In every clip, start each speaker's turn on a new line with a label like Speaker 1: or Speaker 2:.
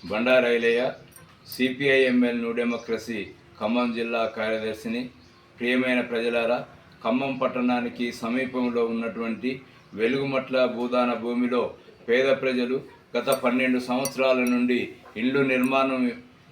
Speaker 1: బండారైలయ్య CPIML new democracy Khammam జిల్లా కార్యదర్శిని. ప్రియమైన ప్రజలారా, ఖమ్మం పట్టణానికి సమీపంలో ఉన్నటువంటి వెలుగుమట్ల భూదాన భూమిలో పేద ప్రజలు గత 12 సంవత్సరాల నుండి ఇళ్ళు నిర్మాణం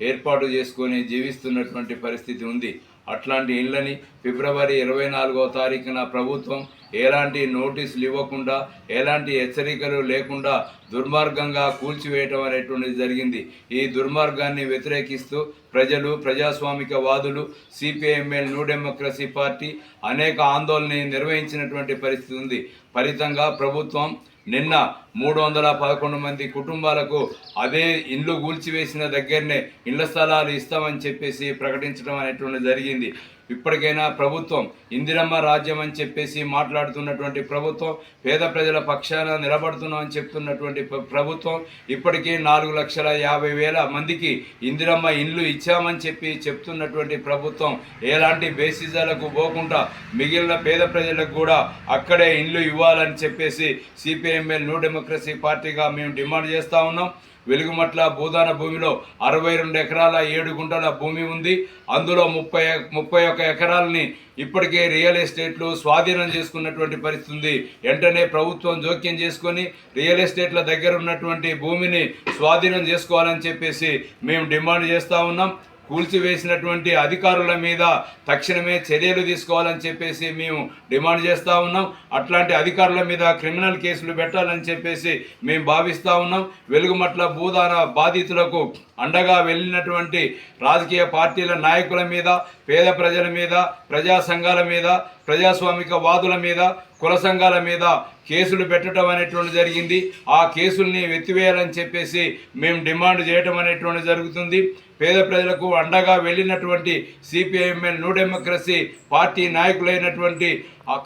Speaker 1: ఏర్పాటు చేసుకొని జీవిస్తున్నటువంటి పరిస్థితి ఉంది. అట్లాంటి ఇళ్ళని ఫిబ్రవరి 24వ తారీఖున ప్రభుత్వం ఎలాంటి నోటీసులు ఇవ్వకుండా, ఎలాంటి హెచ్చరికలు లేకుండా దుర్మార్గంగా కూల్చివేయటం అనేటువంటిది జరిగింది. ఈ దుర్మార్గాన్ని వ్యతిరేకిస్తూ ప్రజలు, ప్రజాస్వామిక వాదులు, సిపిఐఎంఎల్ న్యూ డెమోక్రసీ పార్టీ అనేక ఆందోళన నిర్వహించినటువంటి పరిస్థితి ఉంది. ఫలితంగా ప్రభుత్వం నిన్న 311 మంది కుటుంబాలకు అదే ఇండ్లు కూల్చివేసిన దగ్గరనే ఇళ్ల స్థలాలు ఇస్తామని చెప్పేసి ప్రకటించడం అనేటువంటిది జరిగింది. ఇప్పటికైనా ప్రభుత్వం ఇందిరమ్మ రాజ్యం అని చెప్పేసి మాట్లాడుతున్నటువంటి ప్రభుత్వం, పేద ప్రజల పక్షాన నిలబడుతున్నామని చెప్తున్నటువంటి ప్రభుత్వం ఇప్పటికీ 4,50,000 మందికి ఇందిరమ్మ ఇండ్లు ఇచ్చామని చెప్తున్నటువంటి ప్రభుత్వం ఎలాంటి బేసిజాలకు పోకుండా మిగిలిన పేద ప్రజలకు కూడా అక్కడే ఇండ్లు ఇవ్వాలని చెప్పేసి సిపిఐఎంఎల్ న్యూ డెమోక్రసీ పార్టీగా మేము డిమాండ్ చేస్తూ ఉన్నాం. వెలుగుమట్ల భూదాన భూమిలో 62 ఎకరాల 7 గుంటల భూమి ఉంది. అందులో 31 ఎకరాలని ఇప్పటికే రియల్ ఎస్టేట్లు స్వాధీనం చేసుకున్నటువంటి పరిస్థితి ఉంది. వెంటనే ప్రభుత్వం జోక్యం చేసుకొని రియల్ ఎస్టేట్ల దగ్గర ఉన్నటువంటి భూమిని స్వాధీనం చేసుకోవాలని చెప్పేసి మేము డిమాండ్ చేస్తూ ఉన్నాం. కూల్చివేసినటువంటి అధికారుల మీద తక్షణమే చర్యలు తీసుకోవాలని చెప్పేసి మేము డిమాండ్ చేస్తూ ఉన్నాం. అట్లాంటి అధికారుల మీద క్రిమినల్ కేసులు పెట్టాలని చెప్పేసి మేము భావిస్తూ ఉన్నాం. వెలుగుమట్ల భూదాన బాధితులకు అండగా వెళ్ళినటువంటి రాజకీయ పార్టీల నాయకుల మీద, పేద ప్రజల మీద, ప్రజా సంఘాల మీద, ప్రజాస్వామిక వాదుల మీద, కుల సంఘాల మీద కేసులు పెట్టడం అనేటువంటి జరిగింది. ఆ కేసుల్ని ఎత్తివేయాలని చెప్పేసి మేము డిమాండ్ చేయడం అనేటువంటి జరుగుతుంది. పేద ప్రజలకు అండగా వెళ్ళినటువంటి సిపిఐఎంఎల్ న్యూ డెమోక్రసీ పార్టీ నాయకులైనటువంటి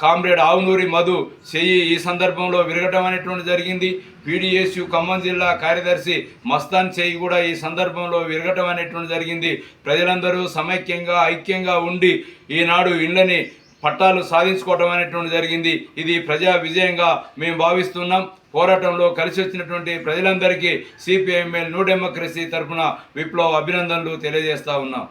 Speaker 1: కామ్రేడ్ ఆవునూరి మధు చెయ్యి ఈ సందర్భంలో విరగటం అనేటువంటి జరిగింది. పీడిఎస్యు ఖమ్మం జిల్లా కార్యదర్శి మస్తాన్ చెయ్యి కూడా ఈ సందర్భంలో విరగటం అనేటువంటి జరిగింది. ప్రజలందరూ సమైక్యంగా, ఐక్యంగా ఉండి ఈనాడు ఇళ్ళని పట్టాలు సాధించుకోవడం అనేటువంటి జరిగింది. ఇది ప్రజా విజయంగా మేము భావిస్తున్నాం. పోరాటంలో కలిసి వచ్చినటువంటి ప్రజలందరికీ సిపిఐఎంఎల్ న్యూ డెమోక్రసీ తరఫున విప్లవ అభినందనలు తెలియజేస్తా ఉన్నాం.